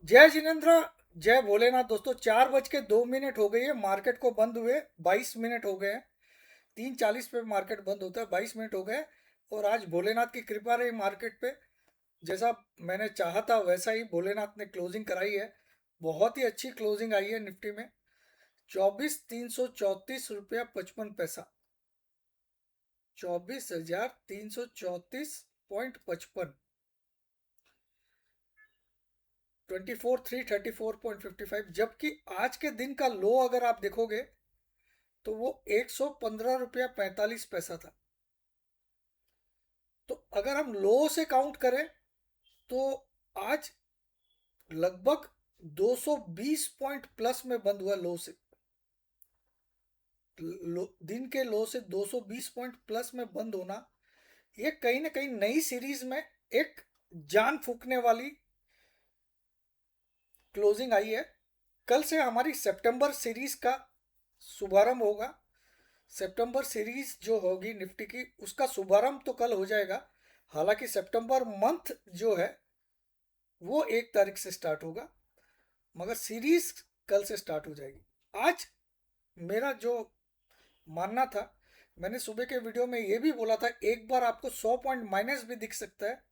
जय जिनेन्द्र। जय भोलेनाथ। दोस्तों 4:02 हो गई है, मार्केट को बंद हुए 22 मिनट हो गए हैं। 3:40 पे मार्केट बंद होता है, 22 मिनट हो गए। और आज भोलेनाथ की कृपा रही मार्केट पे। जैसा मैंने चाहा था वैसा ही भोलेनाथ ने क्लोजिंग कराई है। बहुत ही अच्छी क्लोजिंग आई है निफ्टी में। 24,334 रुपया 55 पैसा। 24,334.55। 24,334.55। जबकि आज के दिन का लो अगर आप देखोगे तो वो 115 रुपया 45 पैसा था। तो अगर हम लो से काउंट करें तो आज लगभग 220 पॉइंट प्लस में बंद हुआ लो से। दिन के लो से 220 पॉइंट प्लस में बंद होना, ये कहीं ना कहीं नई सीरीज में एक जान फूकने वाली क्लोजिंग आई है। कल से हमारी सितंबर सीरीज का शुभारंभ होगा। सितंबर सीरीज जो होगी निफ्टी की, उसका शुभारंभ तो कल हो जाएगा। हालांकि सितंबर मंथ जो है वो 1 तारीख से स्टार्ट होगा, मगर सीरीज कल से स्टार्ट हो जाएगी। आज मेरा जो मानना था, मैंने सुबह के वीडियो में ये भी बोला था, एक बार आपको 100 पॉइंट माइनस भी दिख सकता है।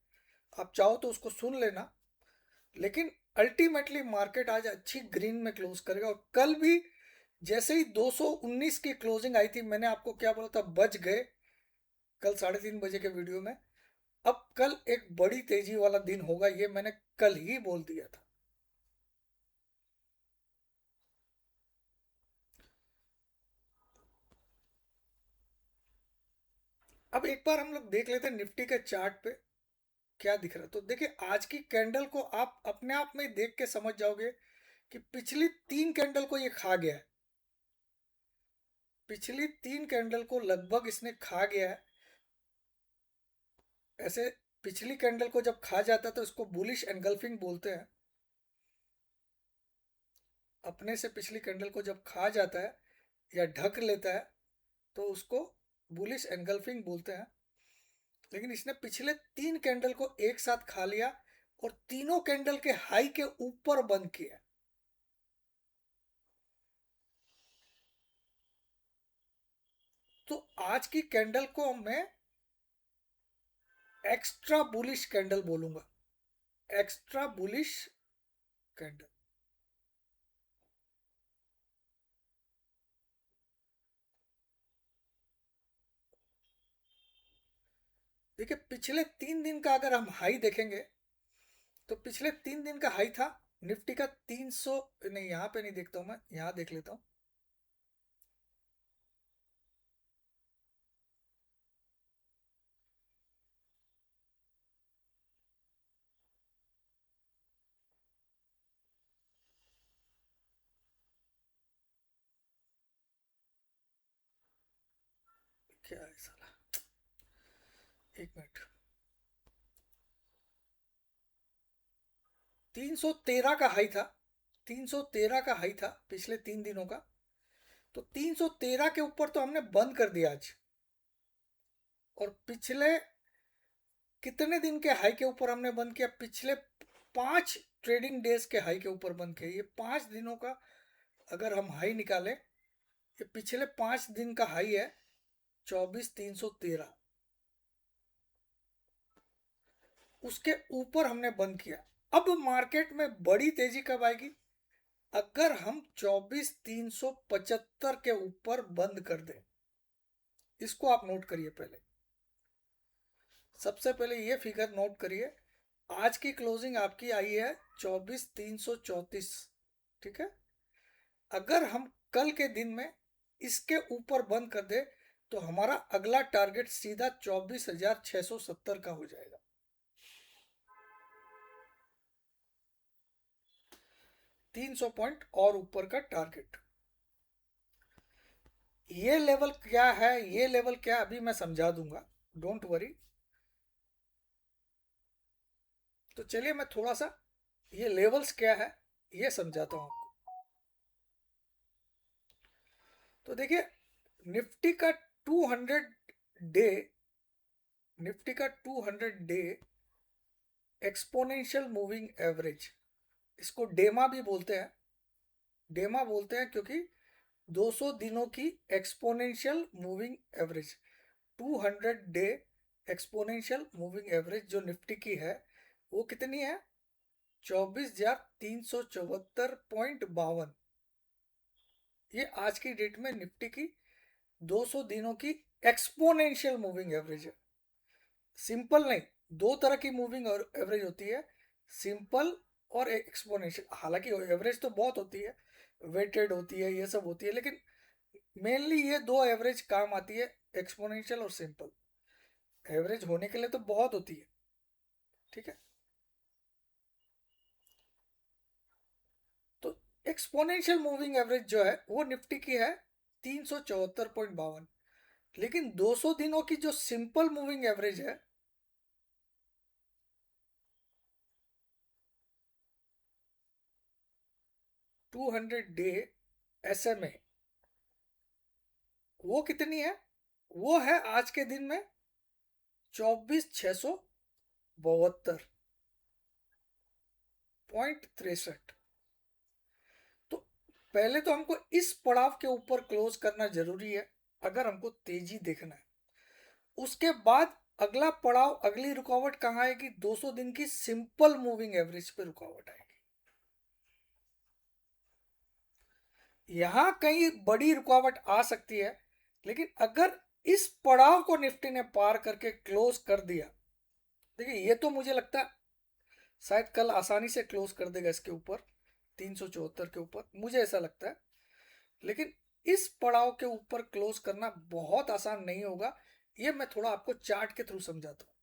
आप चाहो तो उसको सुन लेना। लेकिन अल्टीमेटली मार्केट आज अच्छी ग्रीन में क्लोज करेगा। और कल भी जैसे ही 219 की क्लोजिंग आई थी, मैंने आपको क्या बोला था, बच गए। कल 3:30 बजे के वीडियो में। अब कल एक बड़ी तेजी वाला दिन होगा, ये मैंने कल ही बोल दिया था। अब एक बार हम लोग देख लेते हैं निफ्टी के चार्ट पे क्या दिख रहा है। तो देखिए, आज की कैंडल को आप अपने आप में देख के समझ जाओगे कि पिछली 3 कैंडल को ये खा गया है। पिछली 3 कैंडल को लगभग इसने खा गया है। ऐसे पिछली कैंडल को जब खा जाता है तो इसको बुलिश एनगल्फिंग बोलते हैं। अपने से पिछली कैंडल को जब खा जाता है या ढक लेता है तो उसको बुलिश एनगल्फिंग बोलते हैं। लेकिन इसने पिछले 3 कैंडल को एक साथ खा लिया और तीनों कैंडल के हाई के ऊपर बंद किया। तो आज की कैंडल को मैं एक्स्ट्रा बुलिश कैंडल बोलूंगा। Extra bullish candle. देखिए, पिछले 3 दिन का अगर हम हाई देखेंगे तो पिछले 3 दिन का हाई था निफ्टी का 300। नहीं, यहाँ पे नहीं देखता हूँ, मैं यहाँ देख लेता हूँ। क्या है साला, एक मिनट। 313 का हाई था। 313 का हाई था पिछले 3 दिनों का। तो 313 के ऊपर तो हमने बंद कर दिया आज। और पिछले कितने दिन के हाई के ऊपर हमने बंद किया? पिछले 5 ट्रेडिंग डेज के हाई के ऊपर बंद किया। ये 5 दिनों का अगर हम हाई निकालें, ये पिछले 5 दिन का हाई है 24,313। उसके ऊपर हमने बंद किया। अब मार्केट में बड़ी तेजी कब आएगी? अगर हम 24,375 के ऊपर बंद कर दें। इसको आप नोट करिए पहले। सबसे पहले ये फिगर नोट करिए। आज की क्लोजिंग आपकी आई है 24,334। ठीक है। अगर हम कल के दिन में इसके ऊपर बंद कर दे तो हमारा अगला टारगेट सीधा 24,670 का हो जाएगा। 300 पॉइंट और ऊपर का टारगेट। ये लेवल क्या है, ये लेवल क्या है, अभी मैं समझा दूंगा। Don't worry. तो चलिए मैं थोड़ा सा ये लेवल्स क्या है ये समझाता हूँ आपको। तो देखिए, निफ्टी का 200 डे, निफ्टी का 200 डे एक्सपोनेंशियल मूविंग एवरेज, इसको डेमा भी बोलते हैं। डेमा बोलते हैं क्योंकि 200 दिनों की exponential moving average, 200 day exponential moving average जो निफ्टी की है वो कितनी है? 24,374.52। ये आज की डेट में निफ्टी की 200 दिनों की एक्सपोनेंशियल मूविंग एवरेज है। सिंपल नहीं, दो तरह की मूविंग एवरेज होती है, सिंपल और एक्सपोनेंशियल। हालांकि एवरेज तो बहुत होती है, वेटेड होती है, ये सब होती है, लेकिन मेनली ये दो एवरेज काम आती है, एक्सपोनेंशियल और सिंपल। एवरेज होने के लिए तो बहुत होती है, ठीक है। तो एक्सपोनेंशियल मूविंग एवरेज जो है वो निफ्टी की है 374.52। लेकिन 200 दिनों की जो सिंपल मूविंग एवरेज है, 200 डे SMA, वो कितनी है? वो है आज के दिन में 24,672.63। तो पहले तो हमको इस पड़ाव के ऊपर क्लोज करना जरूरी है अगर हमको तेजी देखना है। उसके बाद अगला पड़ाव, अगली रुकावट कहाँ आएगी? 200 दिन की सिंपल मूविंग एवरेज पे रुकावट आएगी। यहां कहीं बड़ी रुकावट आ सकती है, लेकिन अगर इस पड़ाव को निफ्टी ने पार करके क्लोज कर दिया, देखिए ये तो मुझे लगता है शायद कल आसानी से क्लोज कर देगा इसके ऊपर, 374 के ऊपर, मुझे ऐसा लगता है। लेकिन इस पड़ाव के ऊपर क्लोज करना बहुत आसान नहीं होगा। ये मैं थोड़ा आपको चार्ट के थ्रू समझाता हूँ।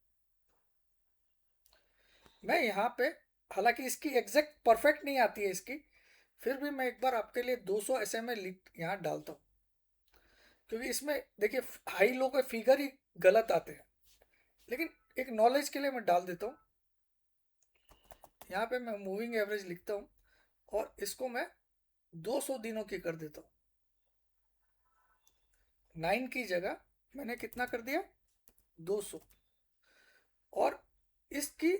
मैं यहाँ पे, हालांकि इसकी एग्जैक्ट परफेक्ट नहीं आती है इसकी, फिर भी मैं एक बार आपके लिए 200 SMA लिख यहाँ डालता हूँ, क्योंकि इसमें देखिए हाई लो के फिगर ही गलत आते हैं। लेकिन एक नॉलेज के लिए मैं डाल देता हूँ। यहाँ पे मैं मूविंग एवरेज लिखता हूँ और इसको मैं 200 दिनों की कर देता हूँ। 9 की जगह मैंने कितना कर दिया? 200। और इसकी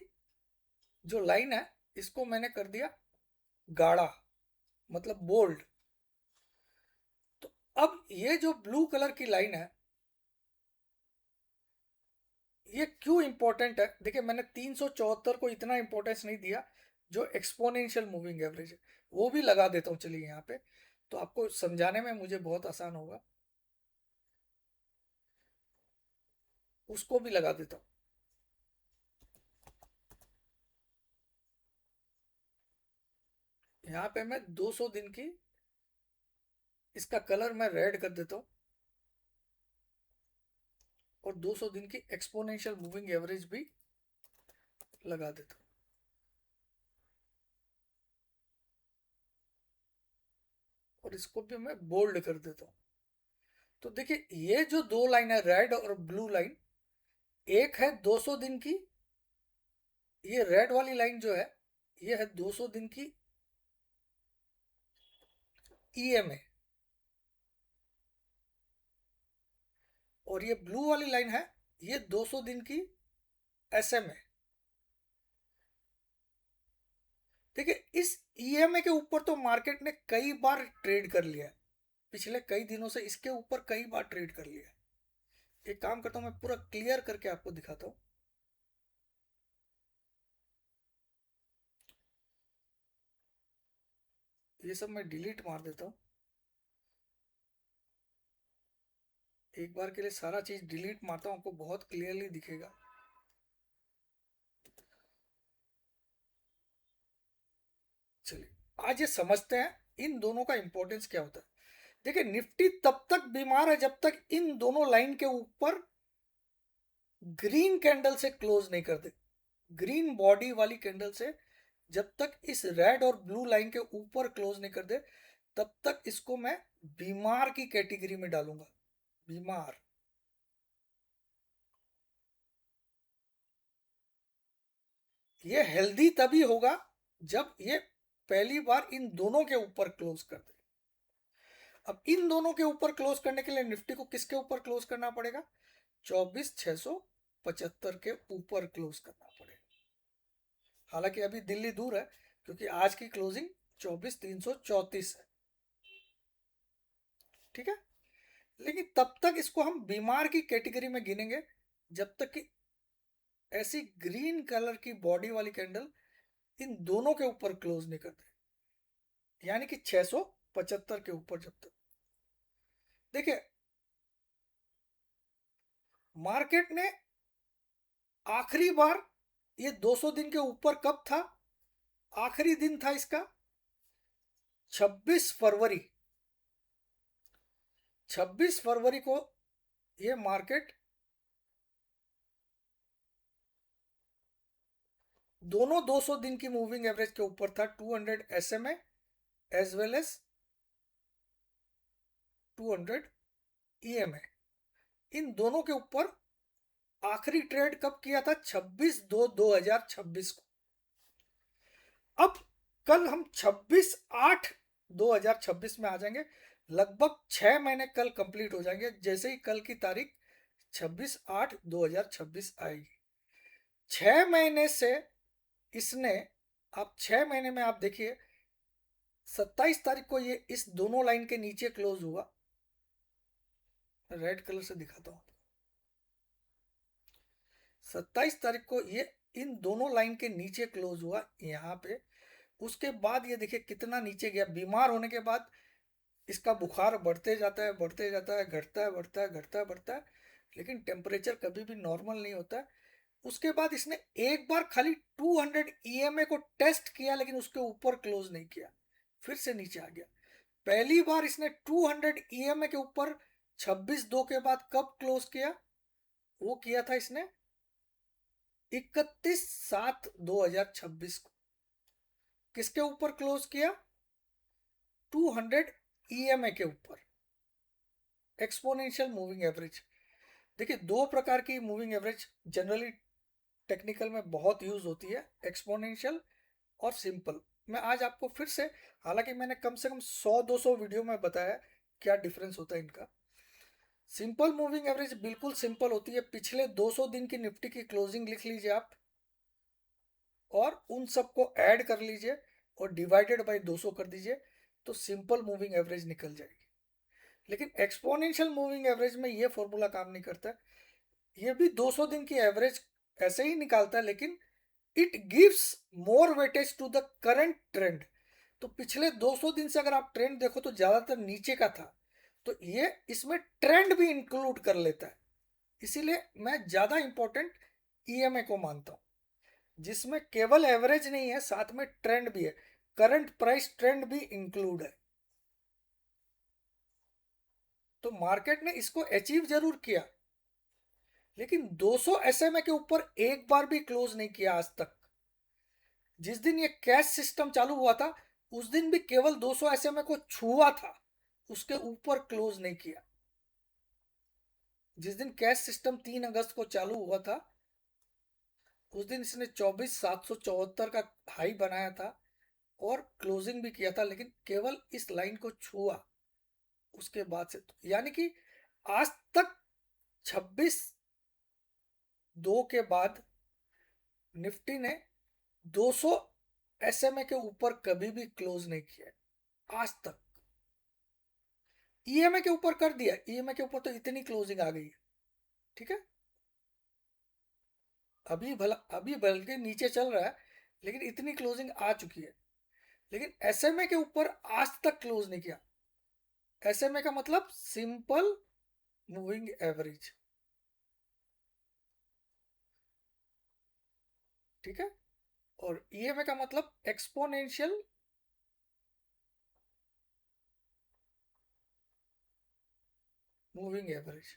जो लाइन है इसको मैंने कर दिया गाढ़ा, मतलब बोल्ड। तो अब ये जो ब्लू कलर की लाइन है, ये क्यों इंपॉर्टेंट है? देखिए मैंने 374 को इतना इंपॉर्टेंस नहीं दिया, जो एक्सपोनेंशियल मूविंग एवरेज है वो भी लगा देता हूँ। चलिए यहाँ पे तो आपको समझाने में मुझे बहुत आसान होगा, उसको भी लगा देता हूँ। यहाँ पे मैं 200 दिन की, इसका कलर मैं रेड कर देता हूँ, और 200 दिन की एक्सपोनेंशियल मूविंग एवरेज भी लगा देता हूँ। और इसको भी मैं बोल्ड कर देता हूँ। तो देखिए ये जो दो लाइन है, रेड और ब्लू लाइन, एक है 200 दिन की, ये रेड वाली लाइन जो है ये है 200 दिन की EMA, और ये ब्लू वाली लाइन है ये 200 दिन की SMA। देखिए इस EMA के ऊपर तो मार्केट ने कई बार ट्रेड कर लिया है, पिछले कई दिनों से इसके ऊपर कई बार ट्रेड कर लिया है। एक काम करता हूं, मैं पूरा क्लियर करके आपको दिखाता हूं। ये सब मैं डिलीट मार देता हूं, एक बार के लिए सारा चीज डिलीट मारता हूं, आपको बहुत क्लियरली दिखेगा। चलिए आज ये समझते हैं इन दोनों का इंपॉर्टेंस क्या होता है। देखिए निफ्टी तब तक बीमार है जब तक इन दोनों लाइन के ऊपर ग्रीन कैंडल से क्लोज नहीं करते, ग्रीन बॉडी वाली कैंडल से जब तक इस रेड और ब्लू लाइन के ऊपर क्लोज नहीं कर दे, तब तक इसको मैं बीमार की कैटेगरी में डालूंगा। बीमार। ये हेल्दी तभी होगा जब ये पहली बार इन दोनों के ऊपर क्लोज कर दे। अब इन दोनों के ऊपर क्लोज करने के लिए निफ्टी को किसके ऊपर क्लोज करना पड़ेगा? 24,675 के ऊपर क्लोज करना पड़ेगा। हालांकि अभी दिल्ली दूर है, क्योंकि आज की क्लोजिंग 24,334 है। ठीक है, लेकिन तब तक इसको हम बीमार की कैटेगरी में गिनेंगे जब तक कि ऐसी ग्रीन कलर की बॉडी वाली कैंडल इन दोनों के ऊपर क्लोज नहीं करते, यानी कि 675 के ऊपर। जब तक देखिए, मार्केट ने आखिरी बार ये 200 दिन के ऊपर कब था? आखिरी दिन था इसका 26 फरवरी। 26 फरवरी को ये मार्केट दोनों 200 दिन की मूविंग एवरेज के ऊपर था, 200 SMA as well as 200 EMA। इन दोनों के ऊपर आखिरी ट्रेड कब किया था? 26/2/2026 को। अब कल हम 26/8/2026 में आ जाएंगे। लगभग 6 महीने कल कंप्लीट हो जाएंगे जैसे ही कल की तारीख 26/8/2026 आएगी। 6 महीने से इसने, आप 6 महीने में आप देखिए 27 तारीख को ये इस दोनों लाइन के नीचे क्लोज हुआ। रेड कलर से दिखाता हूं। 27 तारीख को ये इन दोनों लाइन के नीचे क्लोज हुआ यहाँ पे। उसके बाद ये देखिए कितना नीचे गया। बीमार होने के बाद इसका बुखार बढ़ते जाता है, बढ़ते जाता है, घटता है, बढ़ता है, घटता है, बढ़ता है, लेकिन टेम्परेचर कभी भी नॉर्मल नहीं होता है। उसके बाद इसने एक बार खाली 200 EMA को टेस्ट किया, लेकिन उसके ऊपर क्लोज नहीं किया, फिर से नीचे आ गया। पहली बार इसने 200 EMA के ऊपर 26/2 के बाद कब क्लोज किया? वो किया था इसने 31/7/2026 को। किसके ऊपर क्लोज किया? 200 EMA के ऊपर, एक्सपोनेंशियल मूविंग एवरेज। देखिए, दो प्रकार की मूविंग एवरेज जनरली टेक्निकल में बहुत यूज होती है, एक्सपोनेंशियल और सिंपल। मैं आज आपको फिर से, हालांकि मैंने कम से कम 100-200 वीडियो में बताया क्या डिफरेंस होता है इनका। सिंपल मूविंग एवरेज बिल्कुल सिंपल होती है। पिछले 200 दिन की निफ्टी की क्लोजिंग लिख लीजिए आप, और उन सबको ऐड कर लीजिए और डिवाइडेड बाय 200 कर दीजिए, तो सिंपल मूविंग एवरेज निकल जाएगी। लेकिन एक्सपोनेंशियल मूविंग एवरेज में ये फॉर्मूला काम नहीं करता। ये भी 200 दिन की एवरेज ऐसे ही निकालता है, लेकिन it gives more weightage to the current trend. तो पिछले 200 दिन से अगर आप ट्रेंड देखो तो ज्यादातर नीचे का था, तो ये इसमें ट्रेंड भी इंक्लूड कर लेता है। इसीलिए मैं ज्यादा इंपॉर्टेंट EMA को मानता हूं, जिसमें केवल एवरेज नहीं है, साथ में ट्रेंड भी है। करंट प्राइस ट्रेंड भी इंक्लूड है। तो मार्केट ने इसको अचीव जरूर किया, लेकिन 200 SMA के ऊपर एक बार भी क्लोज नहीं किया आज तक। जिस दिन ये कैश सिस्टम चालू हुआ था उस दिन भी केवल 200 SMA को छुआ था, उसके ऊपर क्लोज नहीं किया। जिस दिन कैश सिस्टम 3 अगस्त को चालू हुआ था उस दिन इसने 24,774 का हाई बनाया था और क्लोजिंग भी किया था, लेकिन केवल इस लाइन को छुआ। उसके बाद से यानी कि आज तक 26/2 के बाद निफ्टी ने 200 SMA के ऊपर कभी भी क्लोज नहीं किया आज तक। EMA के ऊपर कर दिया, EMA के ऊपर तो इतनी क्लोजिंग आ गई है। ठीक है, अभी बल्कि नीचे चल रहा है, लेकिन इतनी क्लोजिंग आ चुकी है। लेकिन SMA के ऊपर आज तक क्लोज नहीं किया। SMA का मतलब सिंपल मूविंग एवरेज। ठीक है, और EMA का मतलब एक्सपोनेंशियल मूविंग एवरेज।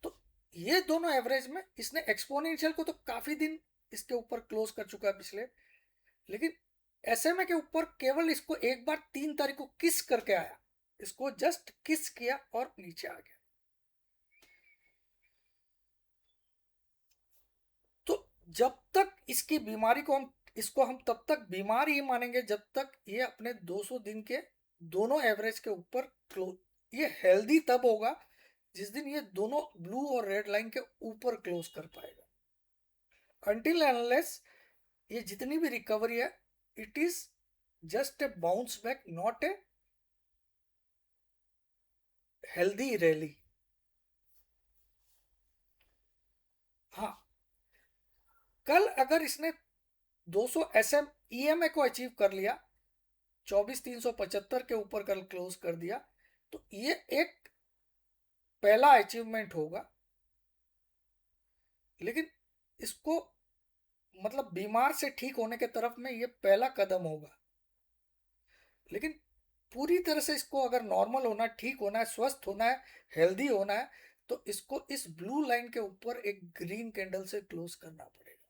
तो ये दोनों एवरेज में इसने एक्सपोनेंशियल को तो काफी दिन इसके ऊपर क्लोज कर चुका है पिछले, लेकिन SMA के ऊपर केवल इसको एक बार 3 तारीख को किस करके आया, इसको जस्ट किस किया और नीचे आ गया। तो जब तक इसकी बीमारी को हम, इसको हम तब तक बीमार ही मानेंगे जब तक ये अपने 200 दिन के दोनों एवरेज के ऊपर क्लोज। ये हेल्दी तब होगा जिस दिन ये दोनों ब्लू और रेड लाइन के ऊपर क्लोज कर पाएगा। until and unless ये जितनी भी रिकवरी है, it is just a bounce back, not a healthy rally. हाँ, कल अगर इसने 200 SM EMA को अचीव कर लिया, 24,375 के ऊपर कल क्लोज कर दिया, तो ये एक पहला अचीवमेंट होगा। लेकिन इसको मतलब बीमार से ठीक होने के तरफ में ये पहला कदम होगा। लेकिन पूरी तरह से इसको अगर नॉर्मल होना, ठीक होना है, स्वस्थ होना है, हेल्दी होना है, तो इसको इस ब्लू लाइन के ऊपर एक ग्रीन कैंडल से क्लोज करना पड़ेगा,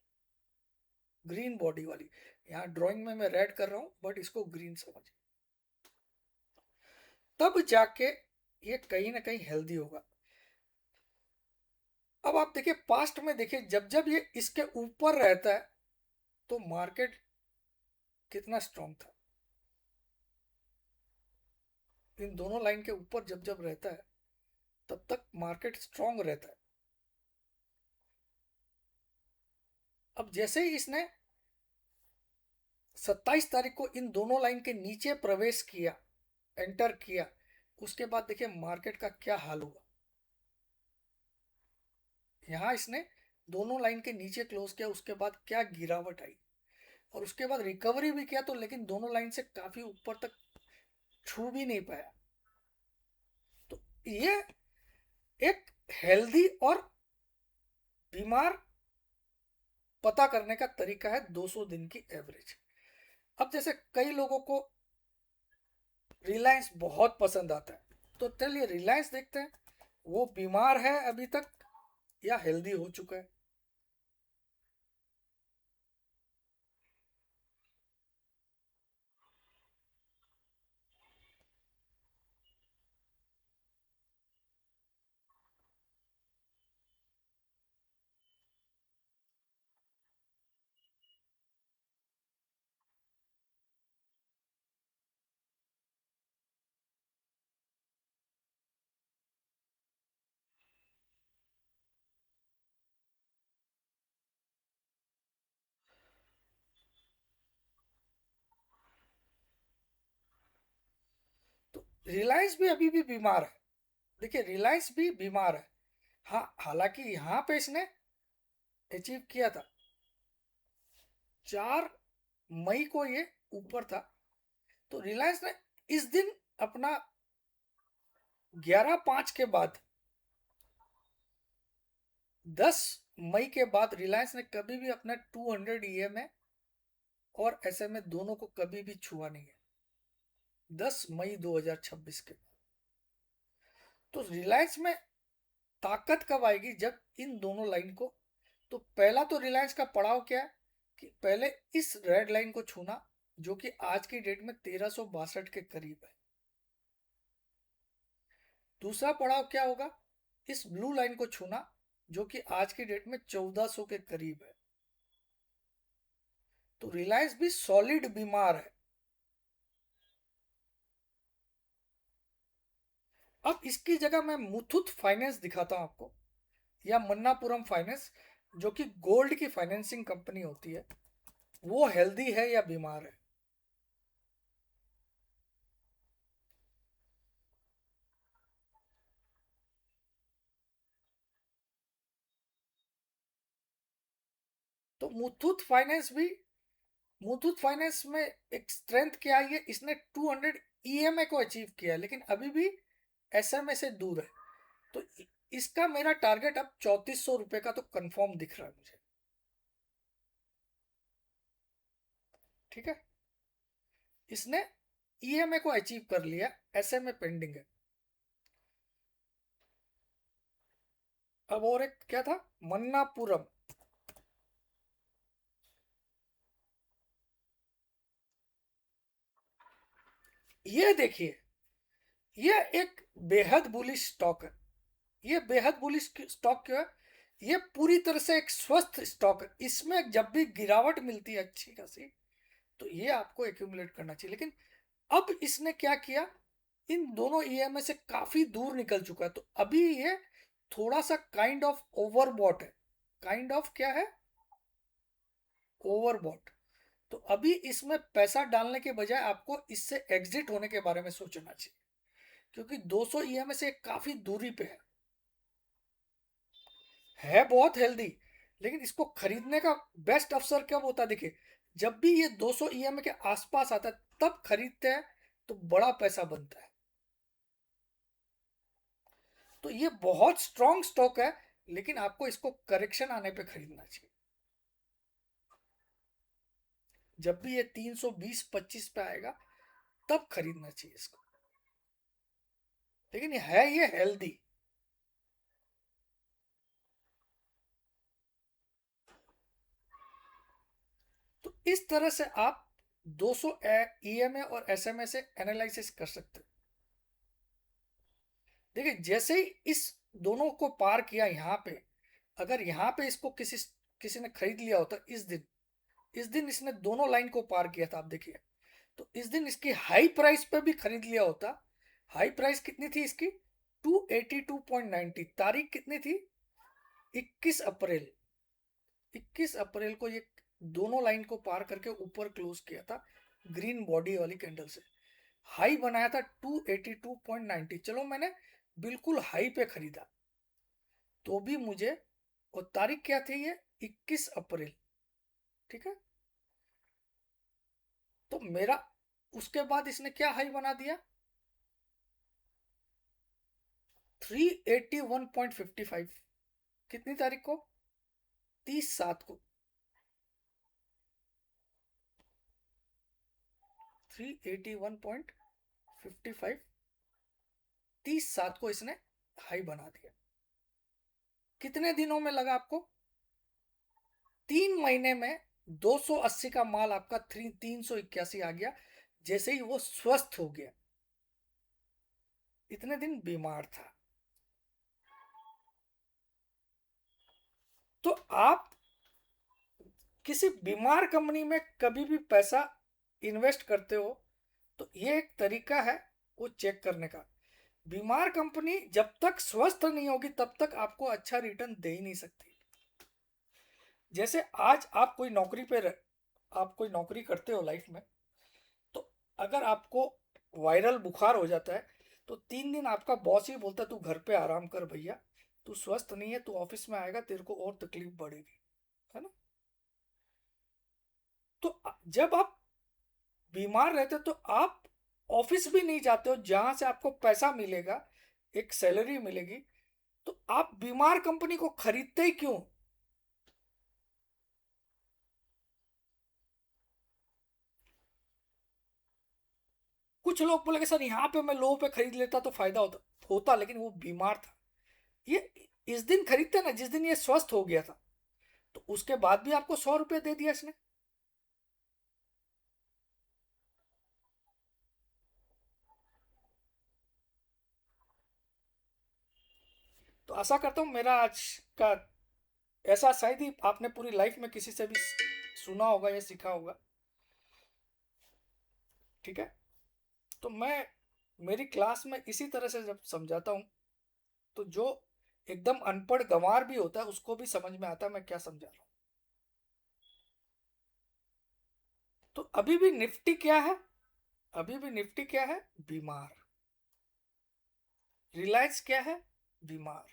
ग्रीन बॉडी वाली। यहाँ ड्राइंग में मैं रेड कर रहा हूं, बट इसको ग्रीन समझिए, तब जाके ये कहीं ना कहीं हेल्दी होगा। अब आप देखिए पास्ट में, देखिए जब जब ये इसके ऊपर रहता है तो मार्केट कितना स्ट्रांग था। इन दोनों लाइन के ऊपर जब जब रहता है तब तक मार्केट स्ट्रांग रहता है। अब जैसे ही इसने 27 तारीख को इन दोनों लाइन के नीचे प्रवेश किया, एंटर किया, उसके बाद देखिए मार्केट का क्या हाल हुआ। यहां इसने दोनों लाइन के नीचे क्लोज किया, उसके बाद क्या गिरावट आई, और उसके बाद रिकवरी भी किया, तो लेकिन दोनों लाइन से काफी ऊपर तक छू भी नहीं पाया। तो ये एक हेल्दी और बीमार पता करने का तरीका है 200 दिन की एवरेज। अब जैसे कई लोगों को रिलायंस बहुत पसंद आता है, तो चलिए रिलायंस देखते हैं, वो बीमार है अभी तक या हेल्दी हो चुका है। तो रिलायंस भी अभी भी बीमार है। देखिए रिलायंस भी बीमार है। हाँ, हालांकि यहां पे इसने अचीव किया था, 4 मई को ये ऊपर था। तो रिलायंस ने इस दिन अपना 11/5 के बाद, 10 मई के बाद रिलायंस ने कभी भी अपना 200 EMA और SMA दोनों को कभी भी छुआ नहीं है, 10 मई 2026 के बाद। तो रिलायंस में ताकत कब आएगी, जब इन दोनों लाइन को, तो पहला तो रिलायंस का पड़ाव क्या है कि पहले इस रेड लाइन को छूना, जो कि आज की डेट में 1362 के करीब है। दूसरा पड़ाव क्या होगा, इस ब्लू लाइन को छूना, जो कि आज की डेट में 1400 के करीब है। तो रिलायंस भी सॉलिड बीमार है। अब इसकी जगह मैं मुथूट फाइनेंस दिखाता हूं आपको, या मन्नापुरम फाइनेंस, जो कि गोल्ड की फाइनेंसिंग कंपनी होती है, वो हेल्दी है या बीमार है। तो मुथूट फाइनेंस में एक स्ट्रेंथ क्या है, इसने 200 EMA को अचीव किया, लेकिन अभी भी SMA से दूर है। तो इसका मेरा टारगेट अब 3400 रुपए का तो कंफर्म दिख रहा है मुझे। ठीक है, इसने EMA को अचीव कर लिया, SMA पेंडिंग है। अब और एक क्या था, मन्नापुरम, ये देखिए, ये एक बेहद बुलिश स्टॉक है। ये बेहद बुलिश स्टॉक क्यों है, ये पूरी तरह से एक स्वस्थ स्टॉक है। इसमें जब भी गिरावट मिलती है अच्छी खासी, तो ये आपको एक्यूमुलेट करना चाहिए। लेकिन अब इसने क्या किया, इन दोनों EMA से काफी दूर निकल चुका है, तो अभी ये थोड़ा सा काइंड ऑफ ओवरबॉट है। काइंड ऑफ क्या है, ओवरबॉट। तो अभी इसमें पैसा डालने के बजाय आपको इससे एग्जिट होने के बारे में सोचना चाहिए, क्योंकि 200 ईएमए से काफी दूरी पे है बहुत हेल्दी। लेकिन इसको खरीदने का बेस्ट अवसर कब होता है, देखिए जब भी ये 200 ईएमए के आसपास आता है तब खरीदते हैं तो बड़ा पैसा बनता है। तो ये बहुत स्ट्रॉन्ग स्टॉक है, लेकिन आपको इसको करेक्शन आने पे खरीदना चाहिए। जब भी ये 320-25 पे आएगा तब खरीदना चाहिए इसको, लेकिन ये हेल्दी। तो इस तरह से आप 200 ईएमए और एसएमए से एनालिसिस कर सकते हैं। देखिए जैसे ही इस दोनों को पार किया यहाँ पे, अगर यहाँ पे इसको किसी किसी ने खरीद लिया होता इस दिन इसने दोनों लाइन को पार किया था, आप देखिए। तो इस दिन इसकी हाई प्राइस पे भी खरीद लिया होता। हाई प्राइस कितनी थी इसकी? 282.90। तारीख कितनी थी? 21 अप्रैल। 21 अप्रैल को ये दोनों लाइन को पार करके ऊपर क्लोज किया था ग्रीन बॉडी वाली कैंडल से। हाई बनाया था 282.90। चलो मैंने बिल्कुल हाई पे खरीदा तो भी मुझे, और तारीख क्या थी ये? 21 अप्रैल। ठीक है। तो मेरा उसके बाद इसने क्या हाई बना दिया? 381.55। कितनी तारीख को? 30/7 को। 381.55 30/7 को इसने हाई बना दिया। कितने दिनों में लगा आपको? 3 महीने में 280 का माल आपका 381 आ गया, जैसे ही वो स्वस्थ हो गया। इतने दिन बीमार था। तो आप किसी बीमार कंपनी में कभी भी पैसा इन्वेस्ट करते हो तो ये एक तरीका है वो चेक करने का। बीमार कंपनी जब तक स्वस्थ नहीं होगी तब तक आपको अच्छा रिटर्न दे ही नहीं सकती। जैसे आज आप कोई नौकरी करते हो लाइफ में, तो अगर आपको वायरल बुखार हो जाता है तो 3 दिन आपका बॉस ही बोलता है तू घर पे आराम कर भैया, तू स्वस्थ नहीं है, तू ऑफिस में आएगा तेरे को और तकलीफ बढ़ेगी, है ना। तो जब आप बीमार रहते हो तो आप ऑफिस भी नहीं जाते हो जहां से आपको पैसा मिलेगा, एक सैलरी मिलेगी। तो आप बीमार कंपनी को खरीदते ही क्यों? कुछ लोग बोलेंगे सर यहाँ पे मैं लो पे खरीद लेता तो फायदा होता होता लेकिन वो बीमार था। ये इस दिन खरीदते ना जिस दिन ये स्वस्थ हो गया था, तो उसके बाद भी आपको 100 रुपये दे दिया इसने। तो आशा करता हूँ मेरा आज का ऐसा शायद ही आपने पूरी लाइफ में किसी से भी सुना होगा या सीखा होगा। ठीक है। तो मैं मेरी क्लास में इसी तरह से जब समझाता हूँ तो जो एकदम अनपढ़ गंवार भी होता है उसको भी समझ में आता है मैं क्या समझा रहा हूँ। तो अभी भी निफ्टी क्या है? अभी भी निफ्टी क्या है? बीमार। रिलायंस क्या है? बीमार।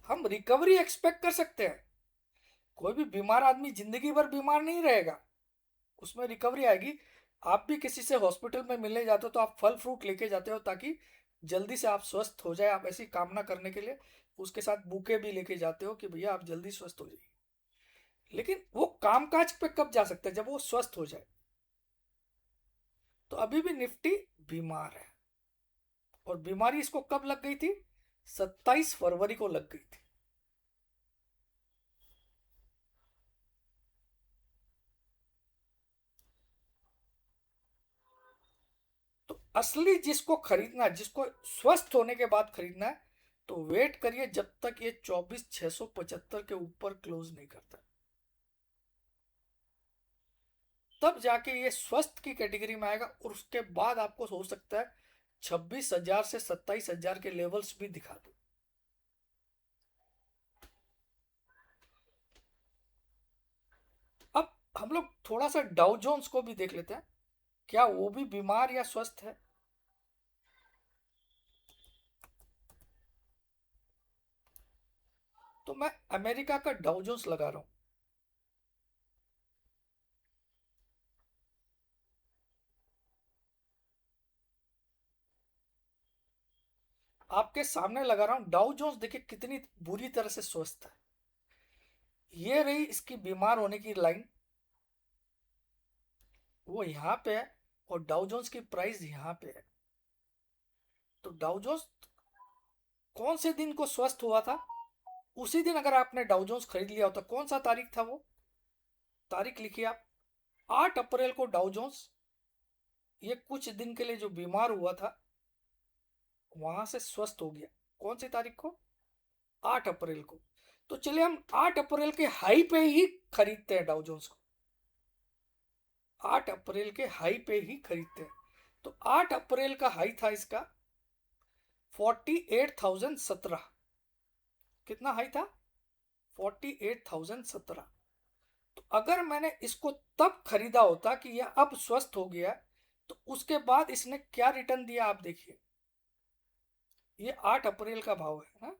हम रिकवरी एक्सपेक्ट कर सकते हैं। कोई भी बीमार आदमी जिंदगी भर बीमार नहीं रहेगा, उसमें रिकवरी आएगी। आप भी किसी से हॉस्पिटल में मिलने जाते हो तो आप फल फ्रूट लेके जाते हो ताकि जल्दी से आप स्वस्थ हो जाए, आप ऐसी कामना करने के लिए उसके साथ बुके भी लेके जाते हो कि भैया आप जल्दी स्वस्थ हो जाइए। लेकिन वो कामकाज पे कब जा सकता है? जब वो स्वस्थ हो जाए। तो अभी भी निफ्टी बीमार है। और बीमारी इसको कब लग गई थी? 27 फरवरी को लग गई थी। तो असली जिसको खरीदना है, जिसको स्वस्थ होने के बाद खरीदना है, तो वेट करिए जब तक ये 24,675 के ऊपर क्लोज नहीं करता, तब जाके ये स्वस्थ की कैटेगरी में आएगा। और उसके बाद आपको हो सकता है 26,000 से 27,000 के लेवल्स भी दिखा दो। थोड़ा सा डाउ जोन्स को भी देख लेते हैं, क्या वो भी बीमार या स्वस्थ है। तो मैं अमेरिका का डाउ जोन्स लगा रहा हूं। आपके सामने लगा रहा हूं डाउ जोन्स, देखिए कितनी बुरी तरह से स्वस्थ है। ये रही इसकी बीमार होने की लाइन, वो यहां पे है, और डाउ जोन्स की प्राइस यहां पे है। तो डाउ जोन्स कौन से दिन को स्वस्थ हुआ था, उसी दिन अगर आपने डाउ जोन्स खरीद लिया होता, कौन सा तारीख था वो, तारीख लिखिए आप। 8 अप्रैल को डाउ जोन्स ये कुछ दिन के लिए जो बीमार हुआ था वहां से स्वस्थ हो गया। कौन सी तारीख को, 8 अप्रैल को। तो चलिए हम 8 अप्रैल के हाई पे ही खरीदते हैं डाउ जोन्स को, 8 अप्रैल के हाई पे ही खरीदते हैं। तो 8 अप्रैल का हाई था इसका 48,017। कितना हाई था, 48,017। तो अगर मैंने इसको तब खरीदा होता कि यह अब स्वस्थ हो गया, तो उसके बाद इसने क्या रिटर्न दिया आप देखिए। ये 8 अप्रैल का भाव है ना,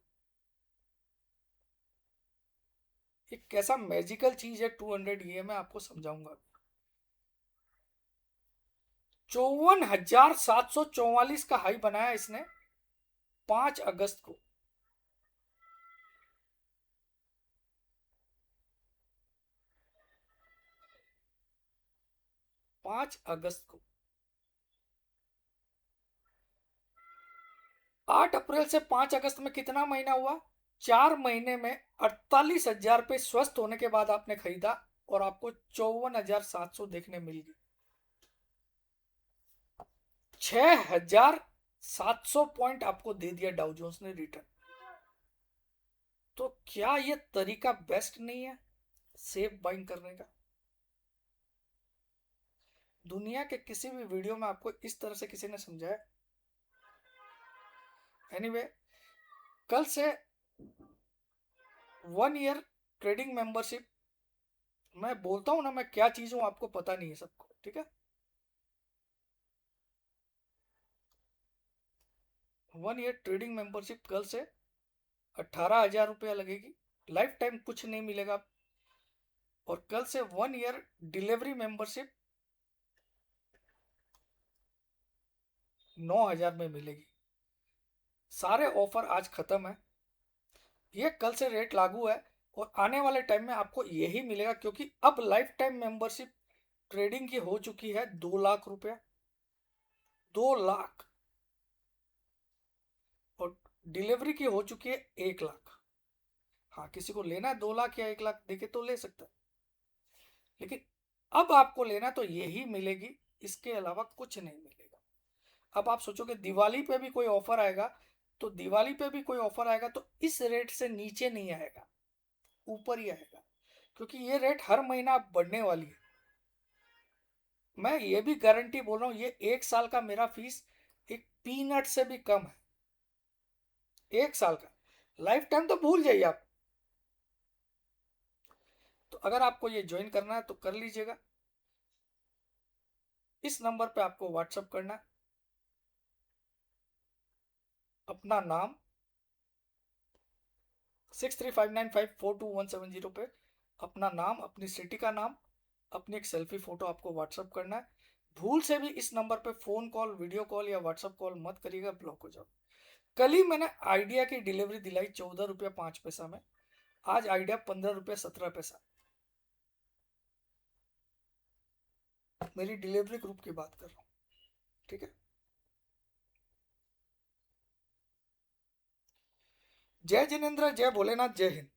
ये कैसा मैजिकल चीज है 200, ये मैं आपको समझाऊंगा। 54,744 का हाई बनाया इसने 5 अगस्त को। 5 अगस्त को, 8 अप्रैल से 5 अगस्त में कितना महीना हुआ, 4 महीने में 48,000 पे स्वस्थ होने के बाद आपने खरीदा, और आपको 54,700 देखने मिल गई। 6,700 पॉइंट आपको दे दिया डाउ जोन्स ने रिटर्न। तो क्या ये तरीका बेस्ट नहीं है सेफ बाइंग करने का। दुनिया के किसी भी वीडियो में आपको इस तरह से किसी ने समझाया। एनीवे, कल से 1 ईयर ट्रेडिंग मेंबरशिप, मैं बोलता हूं ना मैं क्या चीज हूं, आपको पता नहीं है सबको, ठीक है। 1 ईयर ट्रेडिंग मेंबरशिप कल से 18,000 रुपया लगेगी, लाइफ टाइम कुछ नहीं मिलेगा। और कल से 1 ईयर डिलीवरी मेंबरशिप 9,000 में मिलेगी। सारे ऑफर आज खत्म है, ये कल से रेट लागू है, और आने वाले टाइम में आपको यही मिलेगा, क्योंकि अब लाइफ टाइम मेंबरशिप ट्रेडिंग की हो चुकी है 2 लाख रुपया, 2 लाख, और डिलीवरी की हो चुकी है 1 लाख। हाँ, किसी को लेना है 2 लाख या 1 लाख देके तो ले सकता है, लेकिन अब आपको लेना तो यही मिलेगी, इसके अलावा कुछ नहीं मिलेगा। अब आप सोचोगे दिवाली पे भी कोई ऑफर आएगा, तो दिवाली पे भी कोई ऑफर आएगा तो इस रेट से नीचे नहीं आएगा, ऊपर ही आएगा, क्योंकि ये रेट हर महीना बढ़ने वाली है। मैं ये भी गारंटी बोल रहा हूं, ये 1 साल का मेरा फीस एक पीनट से भी कम है। 1 साल का, लाइफ टाइम तो भूल जाइए आप। तो अगर आपको ये ज्वाइन करना है तो कर लीजिएगा। इस नंबर पे आपको व्हाट्सअप करना है, अपना नाम 6359542170 पे अपना नाम, अपनी सिटी का नाम, अपनी एक सेल्फी फोटो आपको व्हाट्सअप करना है। भूल से भी इस नंबर पे फोन कॉल, वीडियो कॉल या व्हाट्सअप कॉल मत करिएगा, ब्लॉक हो जाओ। कल ही मैंने आइडिया की डिलीवरी दिलाई 14 रुपया 5 पैसा में, आज आइडिया 15 रुपया 17 पैसा। मेरी डिलीवरी ग्रुप की बात कर रहा हूँ, ठीक है। जय जिनेन्द्र, जय भोलेनाथ, जय हिंद।